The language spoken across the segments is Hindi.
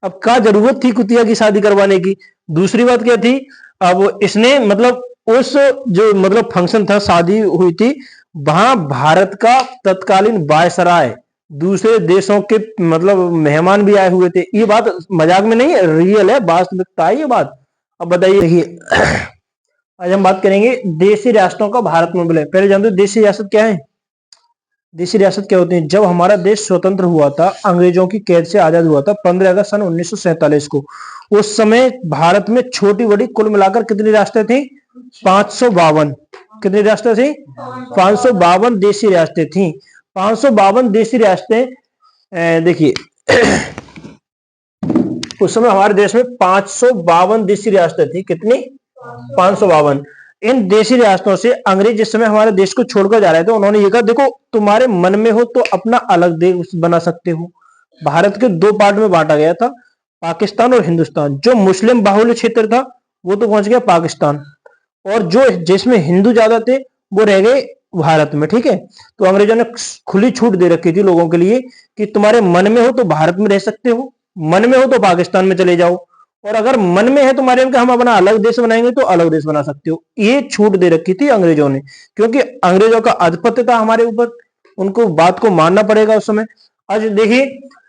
अब क्या जरूरत थी कुतिया की शादी करवाने की? दूसरी बात क्या थी, अब इसने मतलब उस जो मतलब फंक्शन था, शादी हुई थी, वहां भारत का तत्कालीन वायसराय, दूसरे देशों के मतलब मेहमान भी आए हुए थे। ये बात मजाक में नहीं है, रियल है, वास्तविकता है ये बात। अब बताइए, देखिए आज हम बात करेंगे देशी रियासतों का भारत में विलय। पहले जानते हो देशी रियासत क्या है? देशी रियासत क्या होती है? जब हमारा देश स्वतंत्र हुआ था, अंग्रेजों की कैद से आजाद हुआ था 15 अगस्त सन 1947 को, उस समय भारत में छोटी बड़ी कुल मिलाकर कितनी रियासतें थी? 552। कितनी रियासतें थी? 552 देशी रियासतें थी। 552 देशी रियासतें। देखिए उस समय हमारे देश में 552 देशी रियासतें थी। कितनी? 552। इन देशी रियासतों से अंग्रेज जिस समय हमारे देश को छोड़कर जा रहे थे, उन्होंने ये कहा, देखो तुम्हारे मन में हो तो अपना अलग देश बना सकते हो। भारत के दो पार्ट में बांटा गया था, पाकिस्तान और हिंदुस्तान। जो मुस्लिम बाहुल्य क्षेत्र था वो तो पहुंच गया पाकिस्तान, और जो जिसमें हिंदू ज्यादा थे वो रह गए भारत में। ठीक है, तो अंग्रेजों ने खुली छूट दे रखी थी लोगों के लिए कि तुम्हारे मन में हो तो भारत में रह सकते हो, मन में हो तो पाकिस्तान में चले जाओ, और अगर मन में है तुम्हारे कि हम अपना अलग देश बनाएंगे तो अलग देश बना सकते हो। ये छूट दे रखी थी अंग्रेजों ने, क्योंकि अंग्रेजों का आधिपत्य था हमारे ऊपर, उनको बात को मानना पड़ेगा उस समय। आज देखिए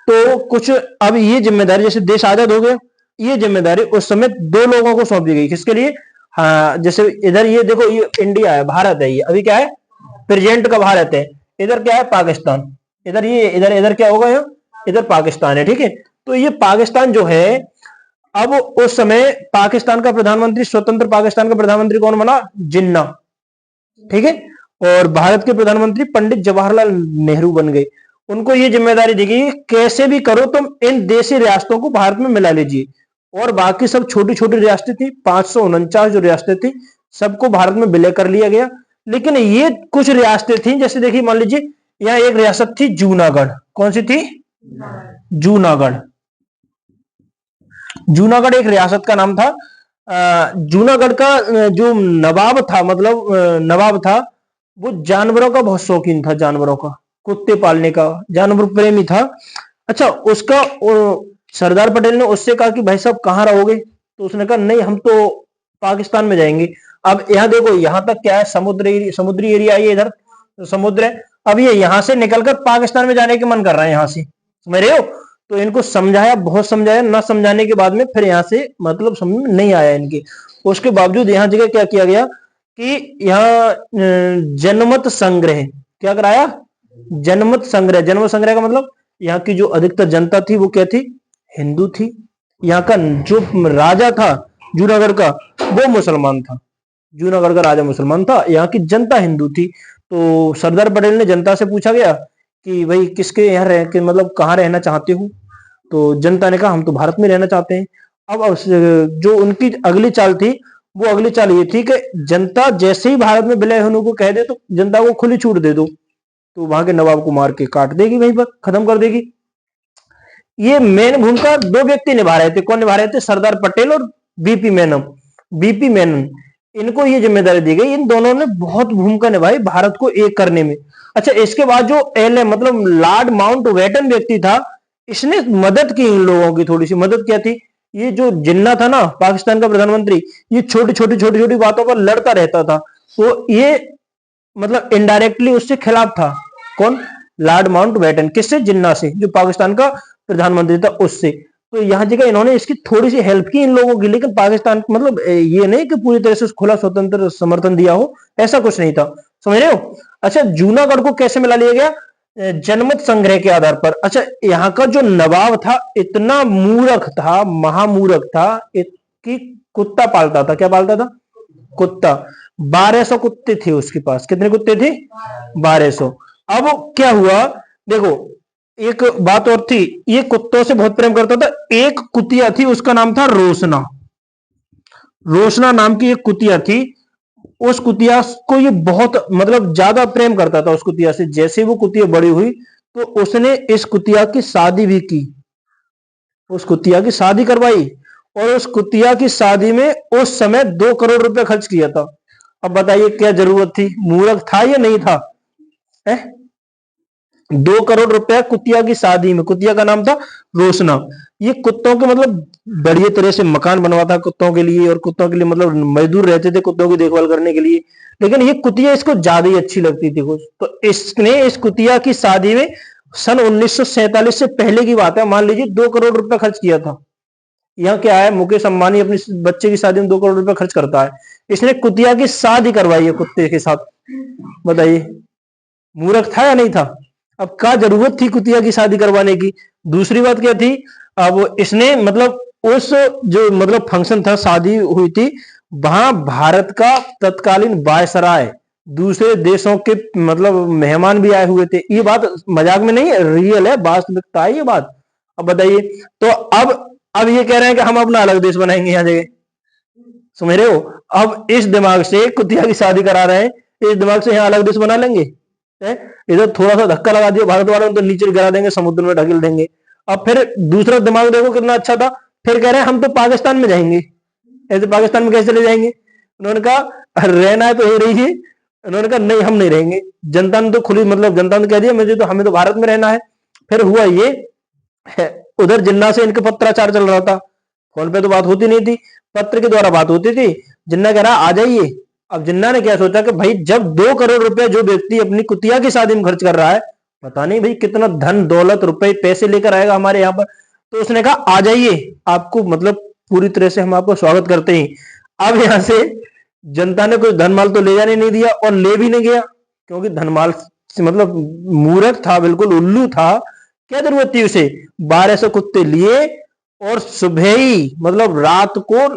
तो कुछ अब ये जिम्मेदारी, जैसे देश आजाद हो गया, ये जिम्मेदारी उस समय दो लोगों को सौंप दी गई। किसके लिए? हाँ, जैसे इधर ये देखो, ये इंडिया है, भारत है, ये अभी क्या है? प्रेजेंट का भारत है। इधर क्या है? पाकिस्तान। इधर ये इधर इधर क्या होगा? यहाँ इधर पाकिस्तान है। ठीक है, तो ये पाकिस्तान जो है, अब उस समय पाकिस्तान का प्रधानमंत्री, स्वतंत्र पाकिस्तान का प्रधानमंत्री कौन बना? जिन्ना। ठीक है, और भारत के प्रधानमंत्री पंडित जवाहरलाल नेहरू बन गए। उनको ये जिम्मेदारी दी गई, कैसे भी करो तुम इन देशी रियासतों को भारत में मिला लीजिए। और बाकी सब छोटी छोटी रियासतें थी, 549 जो रियासतें थी, सबको भारत में विलय कर लिया गया। लेकिन ये कुछ रियासतें थी, जैसे देखिए मान लीजिए यहाँ एक रियासत थी जूनागढ़। कौन सी थी? जूनागढ़। जूनागढ़ एक रियासत का नाम था। जूनागढ़ का जो नवाब था, मतलब नवाब था, वो जानवरों का बहुत शौकीन था, जानवरों का, कुत्ते पालने का, जानवर प्रेमी था। अच्छा, उसका सरदार पटेल ने उससे कहा कि भाई साहब कहाँ रहोगे? तो उसने कहा नहीं, हम तो पाकिस्तान में जाएंगे। अब यहाँ देखो, यहाँ तक क्या है? समुद्री एरिया है, इधर तो समुद्र है। अब ये यहाँ से निकलकर पाकिस्तान में जाने के मन कर रहे हैं, यहाँ से, समझ रहे हो? तो इनको समझाया, बहुत समझाया, ना समझाने के बाद में फिर यहाँ से मतलब समझ में नहीं आया इनके। उसके बावजूद यहाँ जगह क्या किया गया कि यहाँ जनमत संग्रह क्या कराया? जनमत संग्रह। जनमत संग्रह का मतलब यहाँ की जो अधिकतर जनता थी वो क्या थी? हिंदू थी। यहाँ का जो राजा था जूनागढ़ का, वो मुसलमान था। जूनागढ़ का राजा मुसलमान था, यहाँ की जनता हिंदू थी। तो सरदार पटेल ने जनता से पूछा गया कि भाई किसके यहाँ रह के मतलब कहाँ रहना चाहते हो? तो जनता ने कहा हम तो भारत में रहना चाहते हैं। अब जो उनकी अगली चाल थी, वो अगली चाल ये थी कि जनता जैसे ही भारत में विलय होने को कह दे तो जनता को खुली छूट दे दो, तो वहां के नवाब को मार के काट देगी, वहीं पर खत्म कर देगी। ये मेन भूमिका दो व्यक्ति निभा रहे थे। कौन निभा रहे थे? सरदार पटेल और बीपी मेनन। बीपी मेनन, इनको ये जिम्मेदारी दी गई। इन दोनों ने बहुत भूमिका निभाई भारत को एक करने में। अच्छा, इसके बाद जो एल मतलब लॉर्ड माउंटबेटन व्यक्ति था, इसने मदद की, इन लोगों की थोड़ी सी मदद क्या थी। ये जो जिन्ना था ना, पाकिस्तान का प्रधानमंत्री, ये छोटी छोटी बातों पर लड़ता रहता था। तो ये मतलब इनडायरेक्टली उससे खिलाफ था। कौन? Lord Mountbatten. किससे? जिन्ना से, जो पाकिस्तान का प्रधानमंत्री था उससे। तो यहाँ जगह इन्होंने इसकी थोड़ी सी हेल्प की इन लोगों की, लेकिन पाकिस्तान मतलब ये नहीं कि पूरी तरह से खुला स्वतंत्र समर्थन दिया हो, ऐसा कुछ नहीं था, समझ रहे हो? अच्छा, जूनागढ़ को कैसे मिला लिया गया? जनमत संग्रह के आधार पर। अच्छा, यहाँ का जो नवाब था इतना मूर्ख था, महामूर्ख था, कि कुत्ता पालता था। क्या पालता था? कुत्ता। 1200 कुत्ते थे उसके पास। कितने कुत्ते थे? 1200। अब क्या हुआ, देखो एक बात और थी, ये कुत्तों से बहुत प्रेम करता था। एक कुतिया थी, उसका नाम था रोशना। रोशना नाम की एक कुतिया थी। उस कुतिया को ये बहुत मतलब ज्यादा प्रेम करता था उस कुतिया से। जैसे वो कुतिया बड़ी हुई तो उसने इस कुतिया की शादी भी की, उस कुतिया की शादी करवाई, और उस कुतिया की शादी में उस समय 2 करोड़ रुपए खर्च किया था। अब बताइए क्या जरूरत थी? मूर्ख था या नहीं था? है? 2 करोड़ रुपया कुतिया की शादी में। कुतिया का नाम था रोशना। ये कुत्तों के मतलब बढ़िया तरह से मकान बनवाता कुत्तों के लिए, और कुत्तों के लिए मतलब मजदूर रहते थे कुत्तों की देखभाल करने के लिए। लेकिन ये कुतिया इसको ज्यादा ही अच्छी लगती थी कुछ, तो इसने इस कुतिया की शादी में सन 1947 से पहले की बात है, मान लीजिए 2 करोड़ रुपया खर्च किया था। यहाँ क्या है, मुकेश अंबानी अपने बच्चे की शादी में 2 करोड़ रुपया खर्च करता है, इसने कुतिया की शादी करवाई है कुत्ते के साथ। बताइए मूर्ख था या नहीं था? अब क्या जरूरत थी कुतिया की शादी करवाने की? दूसरी बात क्या थी, अब इसने मतलब उस जो मतलब फंक्शन था, शादी हुई थी, वहां भारत का तत्कालीन वायसराय, दूसरे देशों के मतलब मेहमान भी आए हुए थे। ये बात मजाक में नहीं है, रियल है, वास्तविकता है ये बात। अब बताइए, तो अब ये कह रहे हैं कि हम अपना अलग देश बनाएंगे यहाँ जगह, समझ रहे हो? अब इस दिमाग से कुतिया की शादी करा रहे हैं, इस दिमाग से यहाँ अलग देश बना लेंगे? इधर थोड़ा सा धक्का लगा दिया भारत वालों ने तो नीचे गिरा देंगे, समुद्र में ढकेल देंगे। अब फिर दूसरा दिमाग देखो कितना अच्छा था, फिर कह रहे हैं हम तो पाकिस्तान में जाएंगे। ऐसे पाकिस्तान में कैसे चले जाएंगे? उन्होंने कहा रहना है तो ही रहिए। उन्होंने कहा नहीं हम नहीं रहेंगे। जनता ने तो खुली मतलब जनता ने कह दिया हमें तो भारत में रहना है। फिर हुआ ये, उधर जिन्ना से इनका पत्राचार चल रहा था, फोन पे तो बात होती नहीं थी, पत्र के द्वारा बात होती थी। जिन्ना कह रहा आ जाइए। अब जिन्ना ने क्या सोचा कि भाई जब 2 करोड़ रुपए जो व्यक्ति अपनी कुतिया की शादी में खर्च कर रहा है, पता नहीं भाई कितना धन दौलत रुपए पैसे लेकर आएगा हमारे यहाँ पर, तो उसने कहा आ जाइए, आपको मतलब पूरी तरह से हम आपको स्वागत करते हैं। अब यहां से जनता ने कोई धनमाल तो ले जाने नहीं दिया और ले भी नहीं गया, क्योंकि धनमाल से मतलब मूर्ख था, बिल्कुल उल्लू था। क्या जरूरत थी उसे? 1200 कुत्ते लिए और सुबह ही मतलब रात को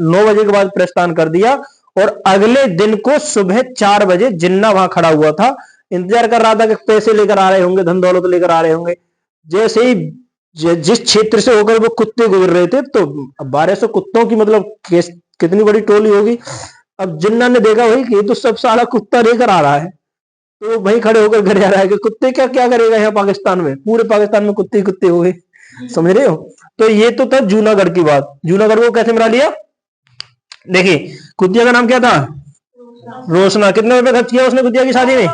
9 बजे के बाद प्रस्थान कर दिया, और अगले दिन को सुबह 4 बजे जिन्ना वहां खड़ा हुआ था, इंतजार कर रहा था कि पैसे लेकर आ रहे होंगे, धन दौलत लेकर आ रहे होंगे। जैसे ही जिस क्षेत्र से होकर वो कुत्ते गुजर रहे थे, तो 1200 कुत्तों की मतलब कितनी बड़ी टोली होगी। अब जिन्ना ने देखा भाई कि ये तो सब सारा कुत्ता लेकर आ रहा है, तो वहीं खड़े होकर घर जा रहा है कि कुत्ते क्या क्या करेगा यहाँ पाकिस्तान में, पूरे पाकिस्तान में कुत्ते कुत्ते हो गए। समझ रहे हो? तो ये तो था जूनागढ़ की बात। जूनागढ़ को कैसे मिला लिया? देखिए कुतिया का नाम क्या था? रोशना। कितने रुपए खर्च किया उसने कुतिया की शादी में?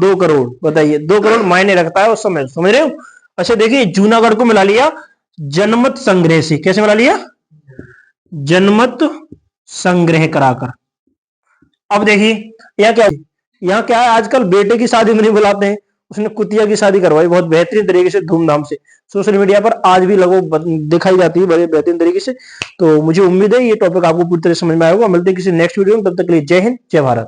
2 करोड़। बताइए 2 करोड़ मायने रखता है उस समय, समझ रहे हो? अच्छा देखिए जूनागढ़ को मिला लिया जनमत संग्रह से। कैसे मिला लिया? जनमत संग्रह कराकर। अब देखिए यहाँ क्या है, आजकल बेटे की शादी में नहीं बुलाते हैं, उसने कुतिया की शादी करवाई बहुत बेहतरीन तरीके से, धूमधाम से। सोशल मीडिया पर आज भी लोगों दिखाई जाती है बड़े बेहतरीन तरीके से। तो मुझे उम्मीद है ये टॉपिक आपको पूरी तरह समझ में आएगा। मिलते हैं किसी नेक्स्ट वीडियो में, तब तक के लिए जय हिंद जय भारत।